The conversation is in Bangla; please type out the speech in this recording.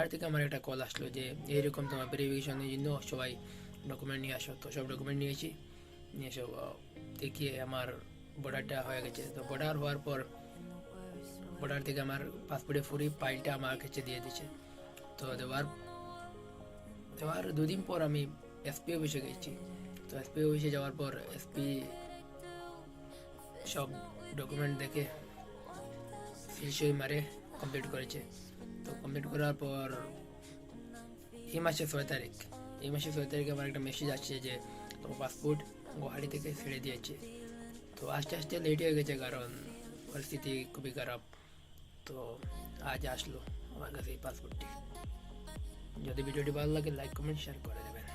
তার থেকে আমার একটা কল আসলো যে এইরকম তোমার ভেরিফিকেশনের জন্য সবাই ডকুমেন্ট নিয়ে আসো। তো সব ডকুমেন্ট নিয়েছি, নিয়ে সব দেখিয়ে আমার বর্ডারটা হয়ে গেছে। তো বর্ডার হওয়ার পর বর্ডার থেকে আমার পাসপোর্টের ফুরি ফাইলটা আমার কাছে দিয়ে দিয়েছে। তো দেওয়ার দুদিন পর আমি এসপি অফিসে গেছি। তো এসপি অফিসে যাওয়ার পর এসপি সব ডকুমেন্ট দেখে সিল মারে কমপ্লিট করেছে। তো কমপ্লিট করার পর এই মাসের 6 তারিখে আমার একটা মেসেজ আসছে যে তোমার পাসপোর্ট গুয়াহাটি থেকে ছেড়ে দিয়েছে। তো আস্তে আস্তে লেট হয়ে গেছে, কারণ পরিস্থিতি খুবই খারাপ। তো আজ আসলো আমার কাছে এই পাসপোর্টটি। যদি ভিডিওটি ভালো লাগে লাইক কমেন্ট শেয়ার করে দেবেন।